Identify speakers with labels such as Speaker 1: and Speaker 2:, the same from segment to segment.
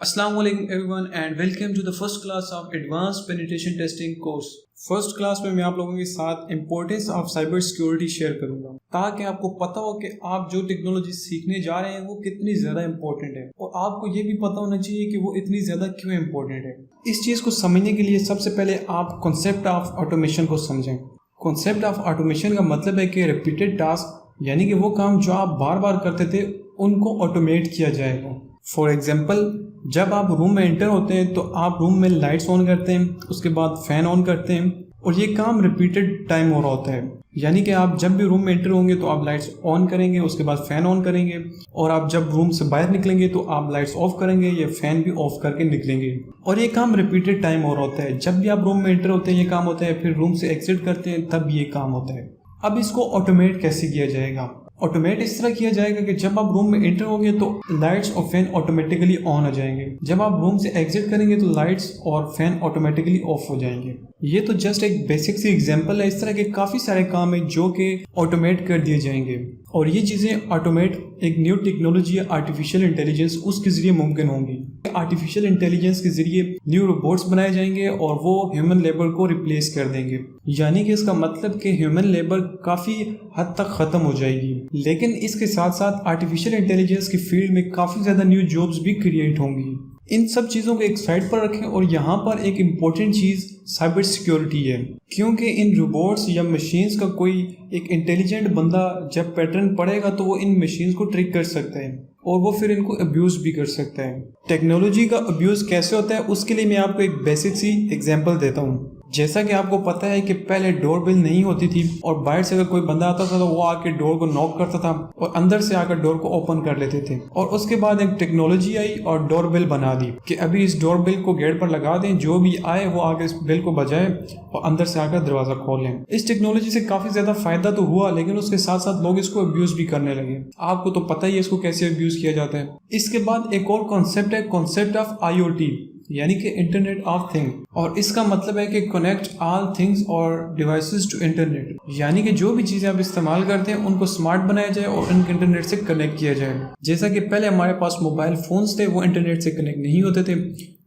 Speaker 1: Assalamu alaikum everyone and welcome to the first class of Advanced Penetration Testing course. First class میں آپ لوگوں کے ساتھ importance of cyber security share کروں گا تاکہ آپ کو پتہ ہو کہ آپ جو ٹیکنالوجی سیکھنے جا رہے ہیں وہ کتنی زیادہ امپورٹنٹ ہے اور آپ کو یہ بھی پتہ ہونا چاہیے کہ وہ اتنی زیادہ کیوں امپورٹنٹ ہے. اس چیز کو سمجھنے کے لیے سب سے پہلے آپ کنسیپٹ آف آٹومیشن کو سمجھیں. کنسیپٹ آف آٹومیشن کا مطلب ہے کہ ریپیٹڈ ٹاسک یعنی کہ وہ کام جو آپ بار بار کرتے تھے ان کو آٹومیٹ کیا جائے گا. فار ایگزامپل جب آپ روم میں انٹر ہوتے ہیں تو آپ روم میں لائٹس آن کرتے ہیں, اس کے بعد فین آن کرتے ہیں اور یہ کام ریپیٹڈ ٹائم ہو رہا ہوتا ہے. یعنی کہ آپ جب بھی روم میں انٹر ہوں گے تو آپ لائٹس آن کریں گے, اس کے بعد فین آن کریں گے, اور آپ جب روم سے باہر نکلیں گے تو آپ لائٹس آف کریں گے یا فین بھی آف کر کے نکلیں گے, اور یہ کام ریپیٹڈ ٹائم ہو رہا ہوتا ہے. جب بھی آپ روم میں انٹر ہوتے ہیں یہ کام ہوتا ہے, پھر روم سے ایگزٹ کرتے ہیں تب یہ کام ہوتا ہے. اب اس کو آٹومیٹ کیسے کیا جائے گا؟ آٹومیٹ اس طرح کیا جائے گا کہ جب آپ روم میں انٹر ہوں گے تو لائٹس اور فین آٹومیٹکلی آن ہو جائیں گے. جب آپ روم سے ایگزٹ کریں گے تو لائٹس اور فین آٹومیٹکلی آف ہو جائیں گے. یہ تو جسٹ ایک بیسک سی ایگزامپل ہے. اس طرح کے کافی سارے کام ہیں جو کہ آٹومیٹ کر دیے جائیں گے, اور یہ چیزیں آٹومیٹ ایک نیو ٹیکنالوجی یا آرٹیفیشیل انٹیلیجنس اس کے ذریعے ممکن ہوں گی. آرٹیفیشیل انٹیلیجنس کے ذریعے نیو روبوٹس بنائے جائیں گے اور وہ ہیومن لیبر کو ریپلیس کر دیں گے. یعنی کہ اس کا مطلب کہ ہیومن لیبر کافی حد تک ختم ہو جائے گی. لیکن اس کے ساتھ ساتھ آرٹیفیشیل انٹیلیجنس کی فیلڈ میں کافی زیادہ نیو جابس بھی کریٹ ہوں گی. ان سب چیزوں کو ایک سائڈ پر رکھیں, اور یہاں پر ایک امپورٹنٹ چیز سائبر سیکیورٹی ہے, کیونکہ ان روبوٹس یا مشینز کا کوئی ایک انٹیلیجنٹ بندہ جب پیٹرن پڑھے گا تو وہ ان مشینز کو ٹرک کر سکتا ہے اور وہ پھر ان کو ابیوز بھی کر سکتا ہے. ٹیکنالوجی کا ابیوز کیسے ہوتا ہے اس کے لیے میں آپ کو ایک بیسک سی ایگزامپل دیتا ہوں. جیسا کہ آپ کو پتہ ہے کہ پہلے ڈور بیل نہیں ہوتی تھی, اور باہر سے اگر کوئی بندہ آتا تھا تو وہ آ کے ڈور کو ناک کرتا تھا اور اندر سے آ کر ڈور کو اوپن کر لیتے تھے. اور اس کے بعد ایک ٹیکنالوجی آئی اور ڈور بیل بنا دی کہ ابھی اس ڈور بیل کو گیٹ پر لگا دیں, جو بھی آئے وہ آ کے اس بیل کو بجائے اور اندر سے آ کر دروازہ کھول لیں. اس ٹیکنالوجی سے کافی زیادہ فائدہ تو ہوا, لیکن اس کے ساتھ ساتھ لوگ اس کو ابیوز بھی کرنے لگے. آپ کو تو پتہ ہی ہے اس کو کیسے ابیوز کیا جاتا ہے. اس کے بعد ایک اور کانسیپٹ ہے, concept of I O T یعنی کہ انٹرنیٹ آف تھنگ, اور اس کا مطلب ہے کہ کنیکٹ آل تھنگز اور ڈیوائسز ٹو انٹرنیٹ. یعنی کہ جو بھی چیزیں آپ استعمال کرتے ہیں ان کو اسمارٹ بنایا جائے اور ان کو انٹرنیٹ سے کنیکٹ کیا جائے. جیسا کہ پہلے ہمارے پاس موبائل فونز تھے, وہ انٹرنیٹ سے کنیکٹ نہیں ہوتے تھے,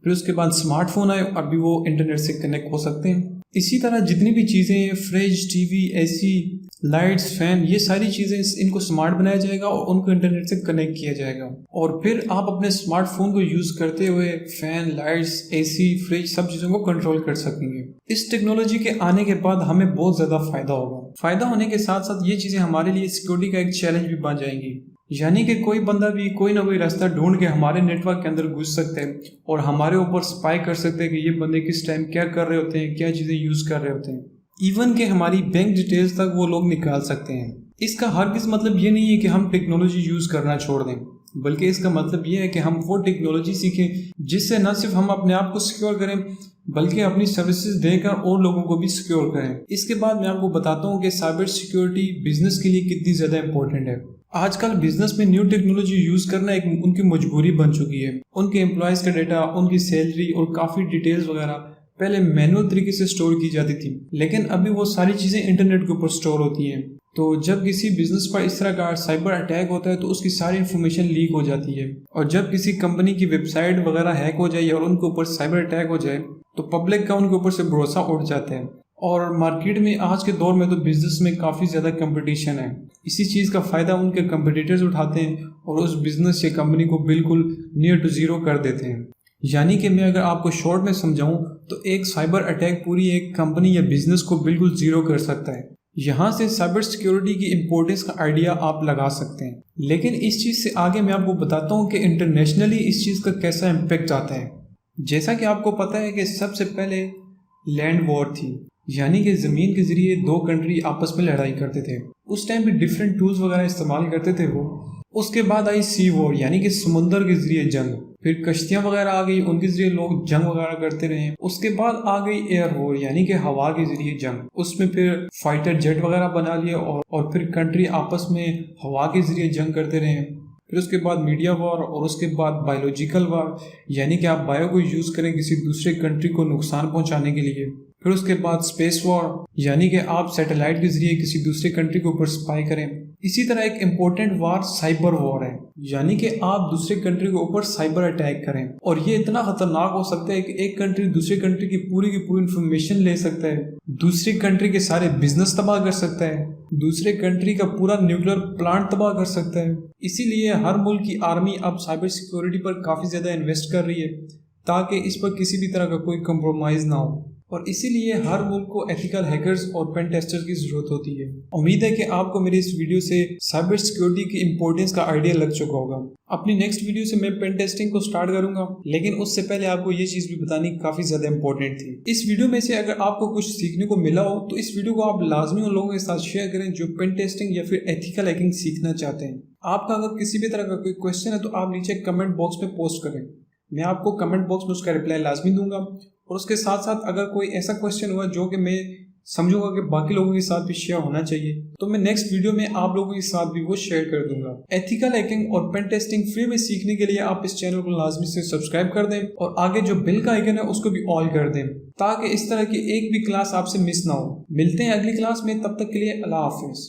Speaker 1: پھر اس کے بعد اسمارٹ فون آئے, ابھی وہ انٹرنیٹ سے کنیکٹ ہو سکتے ہیں. اسی طرح جتنی بھی چیزیں ہیں, فریج, ٹی وی, اے سی, لائٹس, فین, یہ ساری چیزیں ان کو اسمارٹ بنایا جائے گا اور ان کو انٹرنیٹ سے کنیکٹ کیا جائے گا, اور پھر آپ اپنے اسمارٹ فون کو یوز کرتے ہوئے فین, لائٹس, اے سی, فریج سب چیزوں کو کنٹرول کر سکیں گے. اس ٹیکنالوجی کے آنے کے بعد ہمیں بہت زیادہ فائدہ ہوگا. فائدہ ہونے کے ساتھ ساتھ یہ چیزیں ہمارے لیے سیکیورٹی کا ایک چیلنج بھی بن جائیں گی. یعنی کہ کوئی بندہ بھی کوئی نہ کوئی راستہ ڈھونڈ کے ہمارے نیٹ ورک کے اندر گھس سکتے ہیں اور ہمارے اوپر اسپائی کر سکتے ہیں کہ یہ بندے کس ٹائم کیا کر رہے ہوتے ہیں, کیا چیزیں یوز کر رہے ہوتے ہیں. ایون کہ ہماری بینک ڈیٹیلز تک وہ لوگ نکال سکتے ہیں. اس کا ہرگز مطلب یہ نہیں ہے کہ ہم ٹیکنالوجی یوز کرنا چھوڑ دیں, بلکہ اس کا مطلب یہ ہے کہ ہم وہ ٹیکنالوجی سیکھیں جس سے نہ صرف ہم اپنے آپ کو سیکیور کریں بلکہ اپنی سروسز دے کر اور لوگوں کو بھی سیکیور کریں. اس کے بعد میں آپ کو بتاتا ہوں کہ سائبر سیکیورٹی بزنس کے لیے کتنی زیادہ امپورٹنٹ ہے. آج کل بزنس میں نیو ٹیکنالوجی یوز کرنا ایک ان کی مجبوری بن چکی ہے. ان کے امپلائیز کا ڈیٹا, ان کی سیلری اور کافی ڈیٹیلز وغیرہ پہلے مینول طریقے سے سٹور کی جاتی تھی, لیکن ابھی وہ ساری چیزیں انٹرنیٹ کے اوپر سٹور ہوتی ہیں. تو جب کسی بزنس پر اس طرح کا سائبر اٹیک ہوتا ہے تو اس کی ساری انفارمیشن لیک ہو جاتی ہے, اور جب کسی کمپنی کی ویب سائٹ وغیرہ ہیک ہو جائے اور ان کے اوپر سائبر اٹیک ہو جائے تو پبلک کا ان کے اوپر سے بھروسہ اٹھ جاتا ہے. اور مارکیٹ میں آج کے دور میں تو بزنس میں کافی زیادہ کمپٹیشن ہے. اسی چیز کا فائدہ ان کے کمپٹیٹرز اٹھاتے ہیں اور اس بزنس یا کمپنی کو بالکل نیئر ٹو زیرو کر دیتے ہیں. یعنی کہ میں اگر آپ کو شارٹ میں سمجھاؤں تو ایک سائبر اٹیک پوری ایک کمپنی یا بزنس کو بالکل زیرو کر سکتا ہے. یہاں سے سائبر سیکیورٹی کی امپورٹنس کا آئیڈیا آپ لگا سکتے ہیں. لیکن اس چیز سے آگے میں آپ کو بتاتا ہوں کہ انٹرنیشنلی اس چیز کا کیسا امپیکٹ آتا ہے. جیسا کہ آپ کو پتہ ہے کہ سب سے پہلے لینڈ وار تھی, یعنی کہ زمین کے ذریعے دو کنٹری آپس میں لڑائی کرتے تھے. اس ٹائم بھی ڈیفرنٹ ٹولز وغیرہ استعمال کرتے تھے وہ. اس کے بعد آئی سی وار یعنی کہ سمندر کے ذریعے جنگ, پھر کشتیاں وغیرہ آ گئی, ان کے ذریعے لوگ جنگ وغیرہ کرتے رہے. اس کے بعد آ گئی ایئر وار یعنی کہ ہوا کے ذریعے جنگ, اس میں پھر فائٹر جیٹ وغیرہ بنا لیے اور پھر کنٹری آپس میں ہوا کے ذریعے جنگ کرتے رہے. پھر اس کے بعد میڈیا وار, اور اس کے بعد بایولوجیکل وار یعنی کہ آپ بایو کو یوز کریں کسی دوسرے کنٹری کو نقصان پہنچانے کے لیے. پھر اس کے بعد اسپیس وار، یعنی کہ آپ سیٹلائٹ کے ذریعے کسی دوسرے کنٹری کے اوپر اسپائی کریں۔ اسی طرح ایک امپورٹنٹ وار سائبر وار ہے، یعنی کہ آپ دوسرے کنٹری کے اوپر سائبر اٹیک کریں، اور یہ اتنا خطرناک ہو سکتا ہے کہ ایک کنٹری دوسرے کنٹری کی پوری انفارمیشن لے سکتا ہے، دوسری کنٹری کے سارے بزنس تباہ کر سکتا ہے، دوسرے کنٹری کا پورا نیوکلیر پلانٹ تباہ کر سکتا ہے۔ اسی لیے ہر ملک کی آرمی اب سائبر سیکیورٹی پر کافی زیادہ انویسٹ کر رہی ہے تاکہ اس پر کسی بھی طرح کا کوئی کمپرومائز نہ ہو، اور اسی لیے ہر ملک کو ایتھیکل ہیکرز اور پین ٹیسٹر کی ضرورت ہوتی ہے۔ امید ہے کہ آپ کو میری اس ویڈیو سے سائبر سیکیورٹی کی امپورٹنس کا آئیڈیا لگ چکا ہوگا۔ اپنی نیکسٹ ویڈیو سے میں پین ٹیسٹنگ کو سٹارٹ کروں گا، لیکن اس سے پہلے آپ کو یہ چیز بھی بتانی کافی زیادہ امپورٹنٹ تھی۔ اس ویڈیو میں سے اگر آپ کو کچھ سیکھنے کو ملا ہو تو اس ویڈیو کو آپ لازمی ان لوگوں کے ساتھ شیئر کریں جو پین ٹیسٹنگ یا پھر ایتھیکل ہیکنگ سیکھنا چاہتے ہیں۔ آپ کا اگر کسی بھی طرح کا کوئی کویسچن ہے تو آپ نیچے کمنٹ باکس میں پوسٹ کریں، میں آپ کو کمنٹ باکس میں اس کا رپلائی لازمی دوں گا، اور اس کے ساتھ ساتھ اگر کوئی ایسا کویسچن ہوا جو کہ میں سمجھوں گا کہ باقی لوگوں کے ساتھ بھی شیئر ہونا چاہیے تو میں نیکسٹ ویڈیو میں آپ لوگوں کے ساتھ بھی وہ شیئر کر دوں گا۔ ایتھیکل ہیکنگ اور پین ٹیسٹنگ فری میں سیکھنے کے لیے آپ اس چینل کو لازمی سے سبسکرائب کر دیں، اور آگے جو بیل کا آئیکن ہے اس کو بھی آل کر دیں تاکہ اس طرح کی ایک بھی کلاس آپ سے مس نہ ہو۔ ملتے ہیں اگلی کلاس میں، تب تک کے لیے اللہ حافظ۔